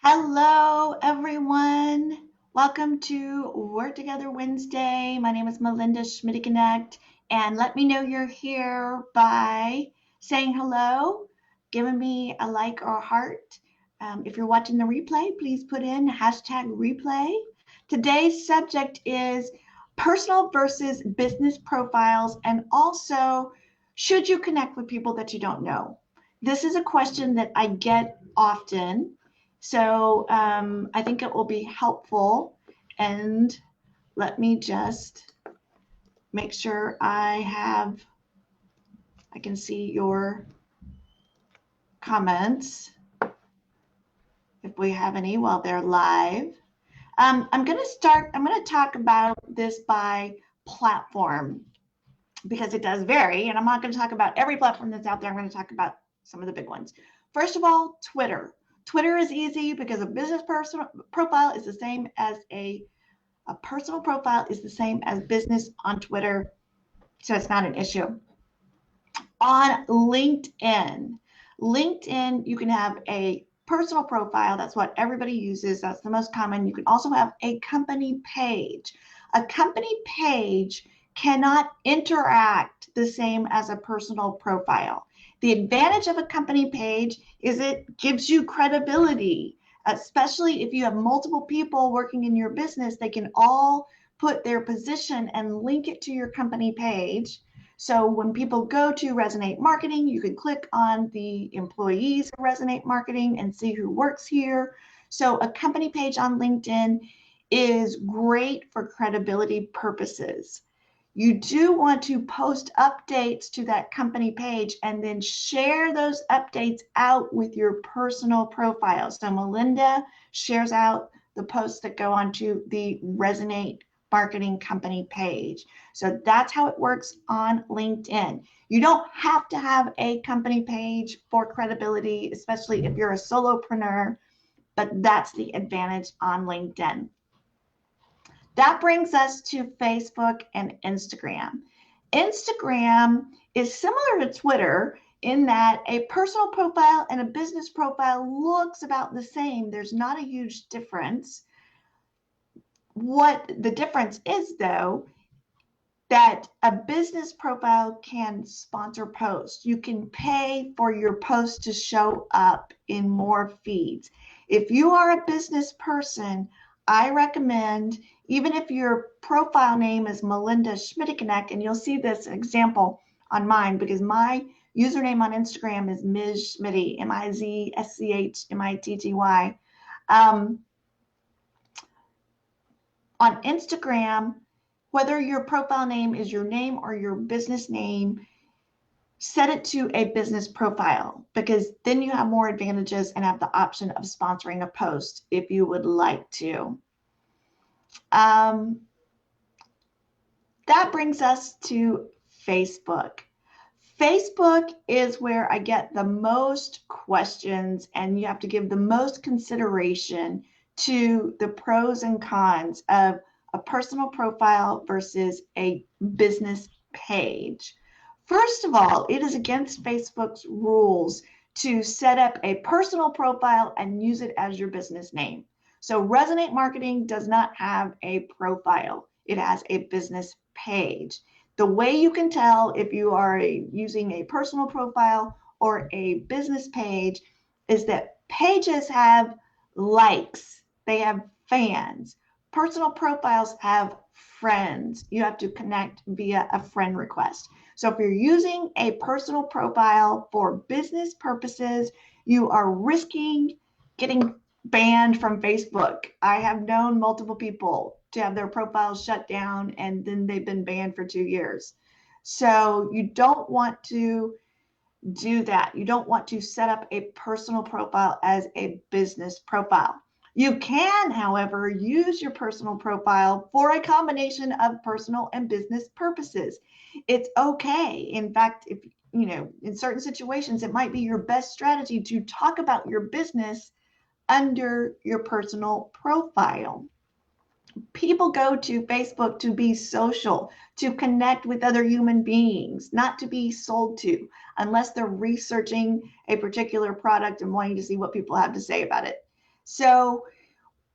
Hello, everyone. Welcome to Work Together Wednesday. My name is Melinda Schmidt Connect, and let me know you're here by saying hello, giving me a like or a heart. If you're watching the replay, please put in hashtag replay. Today's subject is personal versus business profiles, and also, should you connect with people that you don't know? This is a question that I get often, so I think it will be helpful. And let me just make sure I can see your comments if we have any while they're live. I'm going to talk about this by platform because it does vary. And I'm not going to talk about every platform that's out there. I'm going to talk about some of the big ones. First of all, Twitter. Twitter is easy because a business profile is the same as a personal profile is the same as business on Twitter, so it's not an issue. On LinkedIn, you can have a personal profile. That's what everybody uses. That's the most common. You can also have a company page. A company page cannot interact the same as a personal profile. The advantage of a company page is it gives you credibility, especially if you have multiple people working in your business. They can all put their position and link it to your company page. So when people go to Resonate Marketing, you can click on the employees of Resonate Marketing and see who works here. So a company page on LinkedIn is great for credibility purposes. You do want to post updates to that company page and then share those updates out with your personal profile. So Melinda shares out the posts that go onto the Resonate Marketing company page. So that's how it works on LinkedIn. You don't have to have a company page for credibility, especially if you're a solopreneur, but that's the advantage on LinkedIn. That brings us to Facebook and Instagram. Instagram is similar to Twitter in that a personal profile and a business profile looks about the same. There's not a huge difference. What the difference is, though, that a business profile can sponsor posts. You can pay for your post to show up in more feeds. If you are a business person, I recommend, even if your profile name is Melinda Schmittickneck, and you'll see this example on mine because my username on Instagram is Ms. Schmitty, Mizschmitty. On Instagram, whether your profile name is your name or your business name, set it to a business profile because then you have more advantages and have the option of sponsoring a post if you would like to. That brings us to Facebook. Facebook is where I get the most questions, and you have to give the most consideration to the pros and cons of a personal profile versus a business page. First of all, it is against Facebook's rules to set up a personal profile and use it as your business name. So Resonate Marketing does not have a profile. It has a business page. The way you can tell if you are using a personal profile or a business page is that pages have likes, they have fans. Personal profiles have friends. You have to connect via a friend request. So if you're using a personal profile for business purposes, you are risking getting banned from Facebook. I have known multiple people to have their profiles shut down and then they've been banned for 2 years. So you don't want to do that. You don't want to set up a personal profile as a business profile. You can, however, use your personal profile for a combination of personal and business purposes. It's okay. In fact, if in certain situations, it might be your best strategy to talk about your business under your personal profile. People go to Facebook to be social, to connect with other human beings, not to be sold to, unless they're researching a particular product and wanting to see what people have to say about it. So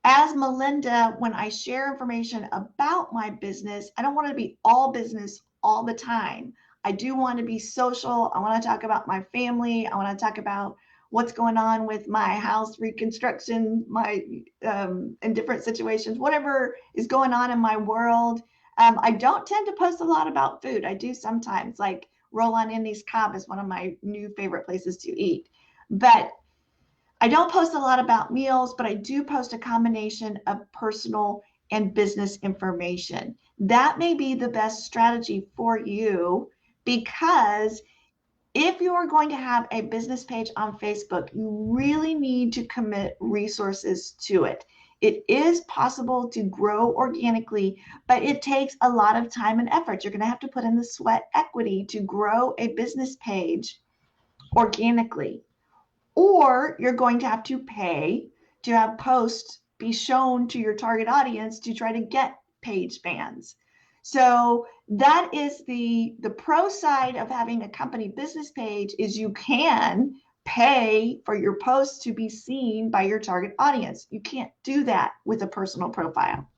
as Melinda, when I share information about my business, I don't want to be all business all the time. I do want to be social. I want to talk about my family. I want to talk about what's going on with my house reconstruction, my in different situations, whatever is going on in my world. I don't tend to post a lot about food. I do sometimes, like Roll on Indies Cobb is one of my new favorite places to eat. But I don't post a lot about meals, but I do post a combination of personal and business information. That may be the best strategy for you, because if you are going to have a business page on Facebook, you really need to commit resources to it. It is possible to grow organically, but it takes a lot of time and effort. You're going to have to put in the sweat equity to grow a business page organically, or you're going to have to pay to have posts be shown to your target audience to try to get page fans. So that is the pro side of having a company business page, is you can pay for your posts to be seen by your target audience. You can't do that with a personal profile.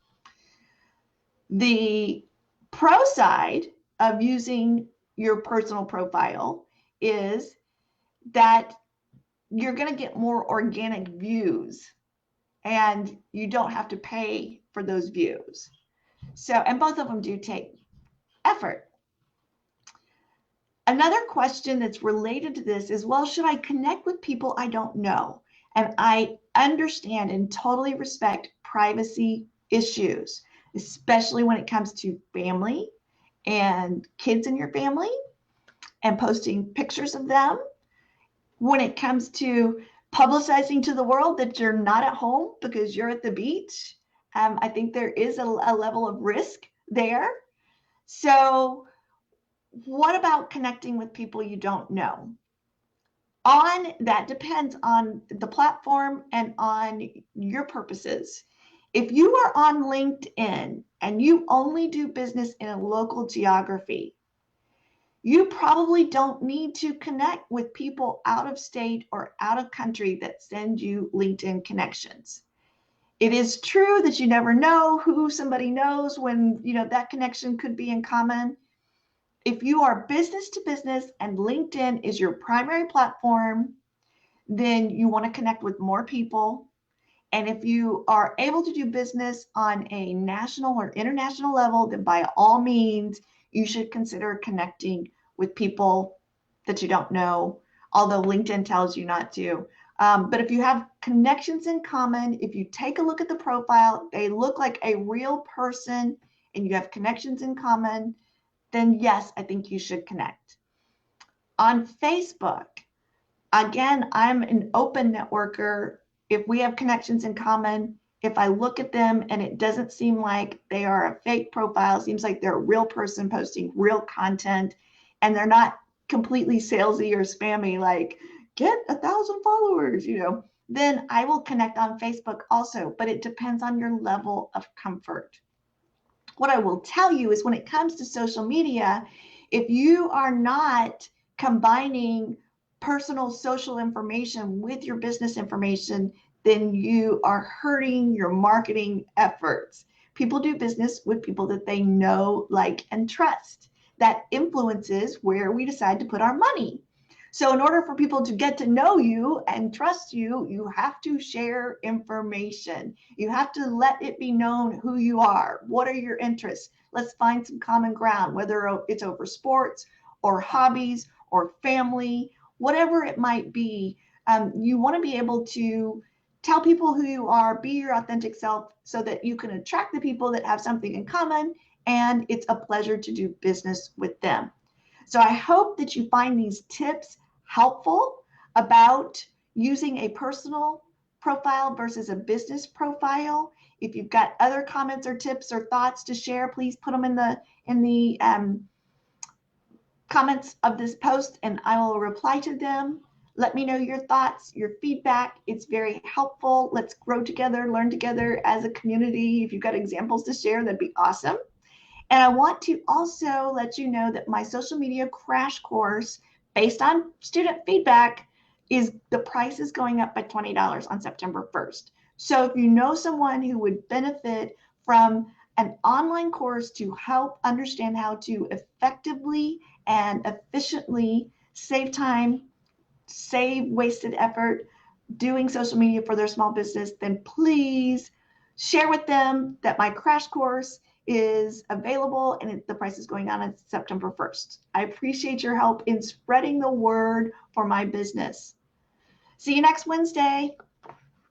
The pro side of using your personal profile is that you're going to get more organic views, and you don't have to pay for those views. So, and both of them do take effort. Another question that's related to this is, well, should I connect with people I don't know? And I understand and totally respect privacy issues, especially when it comes to family and kids in your family and posting pictures of them. When it comes to publicizing to the world that you're not at home because you're at the beach, I think there is a level of risk there. So what about connecting with people you don't know? That depends on the platform and on your purposes. If you are on LinkedIn and you only do business in a local geography, you probably don't need to connect with people out of state or out of country that send you LinkedIn connections. It is true that you never know who somebody knows when, that connection could be in common. If you are business to business and LinkedIn is your primary platform, then you want to connect with more people. And if you are able to do business on a national or international level, then by all means, you should consider connecting with people that you don't know, although LinkedIn tells you not to. But if you have connections in common, if you take a look at the profile, they look like a real person, and you have connections in common, then yes, I think you should connect. On Facebook, again, I'm an open networker. If we have connections in common, if I look at them and it doesn't seem like they are a fake profile, it seems like they're a real person posting real content, and they're not completely salesy or spammy, like get 1,000 followers, then I will connect on Facebook also, but it depends on your level of comfort. What I will tell you is, when it comes to social media, if you are not combining personal social information with your business information, then you are hurting your marketing efforts. People do business with people that they know, like, and trust. That influences where we decide to put our money. So in order for people to get to know you and trust you, you have to share information. You have to let it be known who you are. What are your interests? Let's find some common ground, whether it's over sports or hobbies or family, whatever it might be. You want to be able to tell people who you are, be your authentic self, so that you can attract the people that have something in common, and it's a pleasure to do business with them. So I hope that you find these tips helpful about using a personal profile versus a business profile. If you've got other comments or tips or thoughts to share, please put them in the comments of this post, and I will reply to them. Let me know your thoughts, your feedback. It's very helpful. Let's grow together, learn together as a community. If you've got examples to share, that'd be awesome. And I want to also let you know that my social media crash course, based on student feedback, is the price is going up by $20 on September 1st. So if you know someone who would benefit from an online course to help understand how to effectively and efficiently save time, save wasted effort doing social media for their small business, then please share with them that my crash course is available and the price is going on September 1st. I appreciate your help in spreading the word for my business. See you next Wednesday.